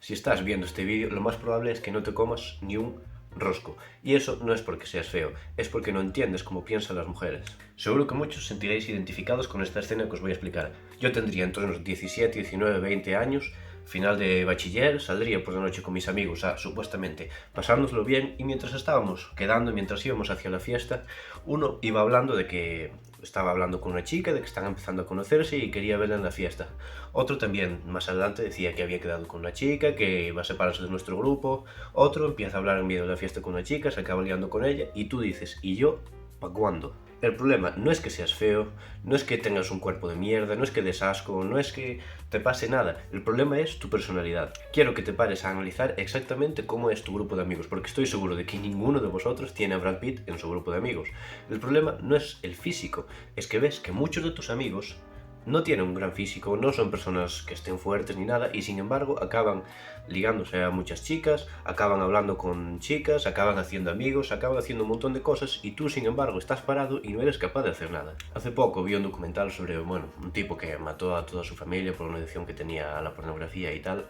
Si estás viendo este vídeo, lo más probable es que no te comas ni un rosco. Y eso no es porque seas feo, es porque no entiendes cómo piensan las mujeres. Seguro que muchos os sentiréis identificados con esta escena que os voy a explicar. Yo tendría entre unos 17, 19, 20 años, final de bachiller, saldría por la noche con mis amigos a, supuestamente, pasárnoslo bien, y mientras estábamos quedando, mientras íbamos hacia la fiesta, uno iba hablando de que estaba hablando con una chica, de que están empezando a conocerse y quería verla en la fiesta. Otro también, más adelante, decía que había quedado con una chica, que iba a separarse de nuestro grupo. Otro empieza a hablar en medio de la fiesta con una chica, se acaba liando con ella, y tú dices, ¿y yo? ¿Pa' cuándo? El problema no es que seas feo, no es que tengas un cuerpo de mierda, no es que des asco, no es que te pase nada. El problema es tu personalidad. Quiero que te pares a analizar exactamente cómo es tu grupo de amigos, porque estoy seguro de que ninguno de vosotros tiene a Brad Pitt en su grupo de amigos. El problema no es el físico, es que ves que muchos de tus amigos no tienen un gran físico, no son personas que estén fuertes ni nada, y sin embargo acaban ligándose a muchas chicas, acaban hablando con chicas, acaban haciendo amigos, acaban haciendo un montón de cosas, y tú sin embargo estás parado y no eres capaz de hacer nada. Hace poco vi un documental sobre, un tipo que mató a toda su familia por una adicción que tenía a la pornografía y tal,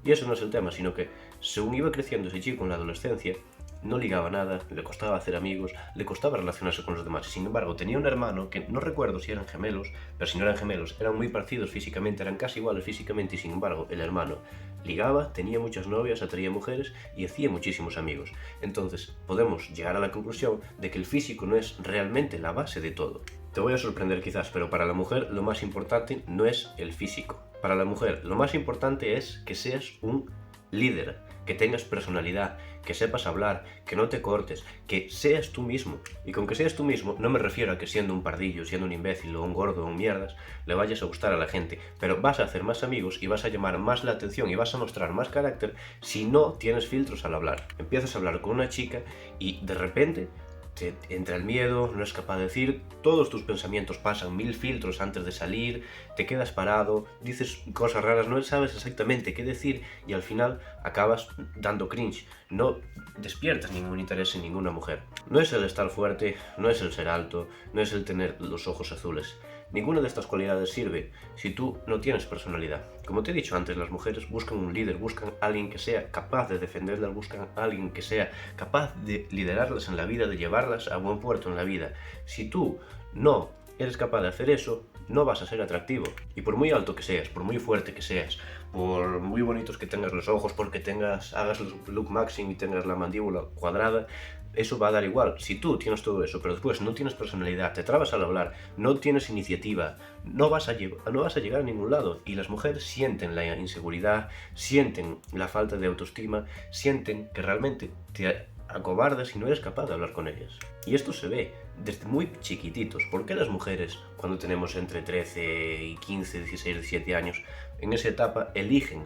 y eso no es el tema, sino que según iba creciendo ese chico en la adolescencia, no ligaba nada, le costaba hacer amigos, le costaba relacionarse con los demás. Sin embargo, tenía un hermano que no recuerdo si eran gemelos, pero si no eran gemelos, eran muy parecidos físicamente, eran casi iguales físicamente, y sin embargo, el hermano ligaba, tenía muchas novias, atraía mujeres y hacía muchísimos amigos. Entonces, podemos llegar a la conclusión de que el físico no es realmente la base de todo. Te voy a sorprender quizás, pero para la mujer lo más importante no es el físico. Para la mujer lo más importante es que seas un líder, que tengas personalidad, que sepas hablar, que no te cortes, que seas tú mismo. Y con que seas tú mismo no me refiero a que siendo un pardillo, siendo un imbécil o un gordo o un mierdas, le vayas a gustar a la gente, pero vas a hacer más amigos y vas a llamar más la atención y vas a mostrar más carácter si no tienes filtros al hablar. Empiezas a hablar con una chica y de repente te entra el miedo, no eres capaz de decir, todos tus pensamientos pasan 1000 filtros antes de salir, te quedas parado, dices cosas raras, no sabes exactamente qué decir y al final acabas dando cringe. No despiertas ningún interés en ninguna mujer. No es el estar fuerte, no es el ser alto, no es el tener los ojos azules. Ninguna de estas cualidades sirve si tú no tienes personalidad. Como te he dicho antes, las mujeres buscan un líder, buscan a alguien que sea capaz de defenderlas, buscan a alguien que sea capaz de liderarlas en la vida, de llevarlas a buen puerto en la vida. Si tú no eres capaz de hacer eso, no vas a ser atractivo. Y por muy alto que seas, por muy fuerte que seas, por muy bonitos que tengas los ojos, porque hagas el look maxing y tengas la mandíbula cuadrada, eso va a dar igual. Si tú tienes todo eso, pero después no tienes personalidad, te trabas al hablar, no tienes iniciativa, no vas a llegar a ningún lado. Y las mujeres sienten la inseguridad, sienten la falta de autoestima, sienten que realmente te acobardas y no eres capaz de hablar con ellas. Y esto se ve desde muy chiquititos. ¿Por qué las mujeres, cuando tenemos entre 13 y 15, 16, 17 años, en esa etapa eligen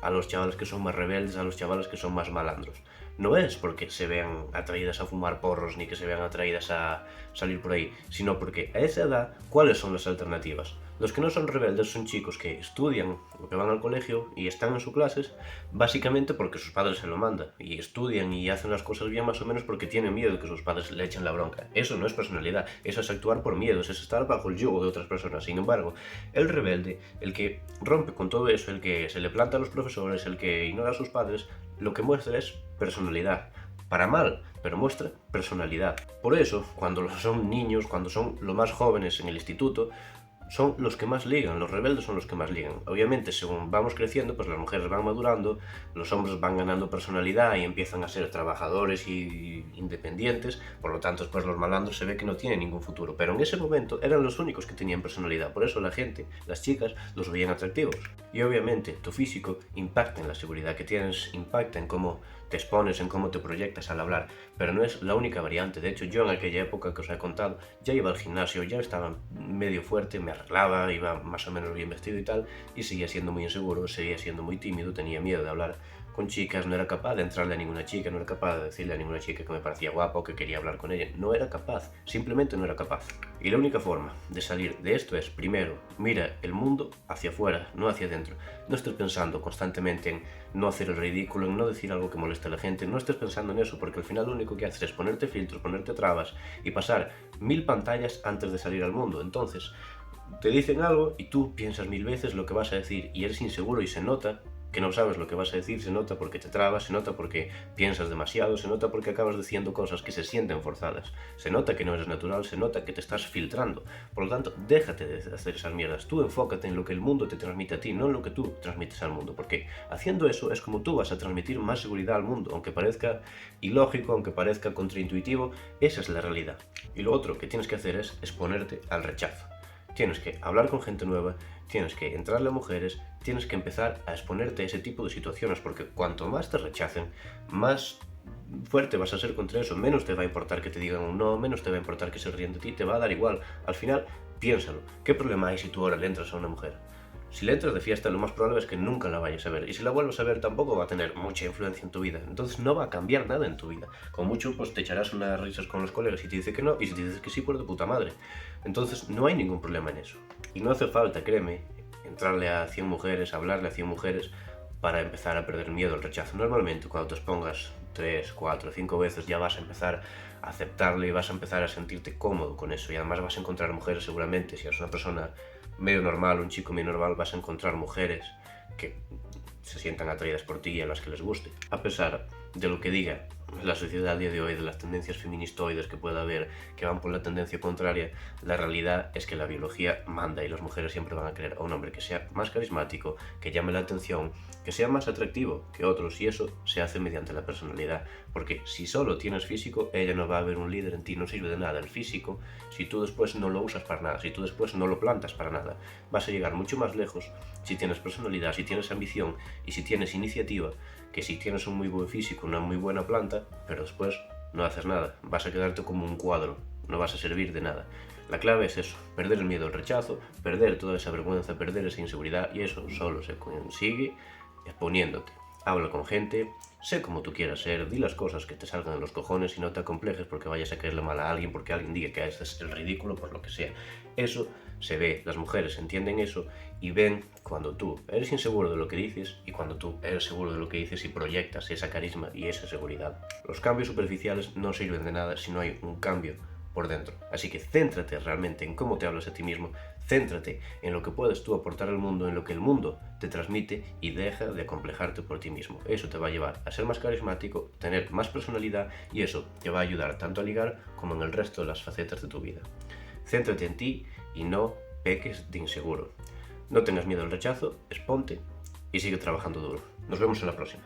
a los chavales que son más rebeldes, a los chavales que son más malandros? No es porque se vean atraídas a fumar porros ni que se vean atraídas a salir por ahí, sino porque a esa edad, ¿cuáles son las alternativas? Los que no son rebeldes son chicos que estudian o que van al colegio y están en sus clases básicamente porque sus padres se lo mandan, y estudian y hacen las cosas bien más o menos porque tienen miedo de que sus padres le echen la bronca. Eso no es personalidad, eso es actuar por miedo, es estar bajo el yugo de otras personas. Sin embargo, el rebelde, el que rompe con todo eso, el que se le planta a los profesores, el que ignora a sus padres, lo que muestra es personalidad. Para mal, pero muestra personalidad. Por eso, cuando son niños, cuando son los más jóvenes en el instituto, son los que más ligan, los rebeldes son los que más ligan. Obviamente, según vamos creciendo, pues las mujeres van madurando, los hombres van ganando personalidad y empiezan a ser trabajadores y independientes, por lo tanto, pues los malandros se ve que no tienen ningún futuro. Pero en ese momento eran los únicos que tenían personalidad, por eso la gente, las chicas, los veían atractivos. Y obviamente, tu físico impacta en la seguridad que tienes, impacta en cómo te expones, en cómo te proyectas al hablar, pero no es la única variante. De hecho, yo en aquella época que os he contado, ya iba al gimnasio, ya estaba medio fuerte, me arreglaba, iba más o menos bien vestido y tal, y seguía siendo muy inseguro, seguía siendo muy tímido, tenía miedo de hablar con chicas, no era capaz de entrarle a ninguna chica, no era capaz de decirle a ninguna chica que me parecía guapa o que quería hablar con ella, no era capaz, simplemente no era capaz. Y la única forma de salir de esto es, primero, mira el mundo hacia afuera, no hacia adentro. No estés pensando constantemente en no hacer el ridículo, en no decir algo que moleste a la gente, no estés pensando en eso, porque al final lo único que haces es ponerte filtros, ponerte trabas y pasar 1000 pantallas antes de salir al mundo. Entonces, te dicen algo y tú piensas 1000 veces lo que vas a decir y eres inseguro y se nota que no sabes lo que vas a decir, se nota porque te trabas, se nota porque piensas demasiado, se nota porque acabas diciendo cosas que se sienten forzadas, se nota que no eres natural, se nota que te estás filtrando. Por lo tanto, déjate de hacer esas mierdas, tú enfócate en lo que el mundo te transmite a ti, no en lo que tú transmites al mundo, porque haciendo eso es como tú vas a transmitir más seguridad al mundo, aunque parezca ilógico, aunque parezca contraintuitivo, esa es la realidad. Y lo otro que tienes que hacer es exponerte al rechazo. Tienes que hablar con gente nueva, tienes que entrarle a mujeres, tienes que empezar a exponerte a ese tipo de situaciones, porque cuanto más te rechacen, más fuerte vas a ser contra eso, menos te va a importar que te digan un no, menos te va a importar que se ríen de ti, te va a dar igual. Al final, piénsalo, ¿qué problema hay si tú ahora le entras a una mujer? Si le entras de fiesta, lo más probable es que nunca la vayas a ver. Y si la vuelves a ver, tampoco va a tener mucha influencia en tu vida. Entonces no va a cambiar nada en tu vida. Con mucho, pues te echarás unas risas con los colegas y te dice que no, y si te dices que sí, pues de puta madre. Entonces no hay ningún problema en eso. Y no hace falta, créeme, entrarle a 100 mujeres, hablarle a 100 mujeres para empezar a perder miedo al rechazo. Normalmente cuando te expongas 3, 4, 5 veces ya vas a empezar a aceptarlo y vas a empezar a sentirte cómodo con eso. Y además vas a encontrar mujeres seguramente, si eres una persona medio normal, un chico medio normal, vas a encontrar mujeres que se sientan atraídas por ti y a las que les guste. A pesar de lo que diga la sociedad a día de hoy, de las tendencias feministoides que pueda haber, que van por la tendencia contraria, la realidad es que la biología manda y las mujeres siempre van a querer a un hombre que sea más carismático, que llame la atención, que sea más atractivo que otros, y eso se hace mediante la personalidad, porque si solo tienes físico, ella no va a ver un líder en ti, no sirve de nada el físico si tú después no lo usas para nada, si tú después no lo plantas para nada. Vas a llegar mucho más lejos si tienes personalidad, si tienes ambición y si tienes iniciativa, que si tienes un muy buen físico, una muy buena planta, pero después no haces nada, vas a quedarte como un cuadro, no vas a servir de nada. La clave es eso, perder el miedo al rechazo, perder toda esa vergüenza, perder esa inseguridad, y eso solo se consigue exponiéndote. Habla con gente, sé como tú quieras ser, di las cosas que te salgan de los cojones y no te acomplejes porque vayas a caerle mal a alguien, porque alguien diga que este es el ridículo por lo que sea. Eso se ve, las mujeres entienden eso y ven cuando tú eres inseguro de lo que dices y cuando tú eres seguro de lo que dices y proyectas esa carisma y esa seguridad. Los cambios superficiales no sirven de nada si no hay un cambio por dentro. Así que céntrate realmente en cómo te hablas a ti mismo, céntrate en lo que puedes tú aportar al mundo, en lo que el mundo te transmite y deja de acomplejarte por ti mismo. Eso te va a llevar a ser más carismático, tener más personalidad y eso te va a ayudar tanto a ligar como en el resto de las facetas de tu vida. Céntrate en ti y no peques de inseguro. No tengas miedo al rechazo, exponte y sigue trabajando duro. Nos vemos en la próxima.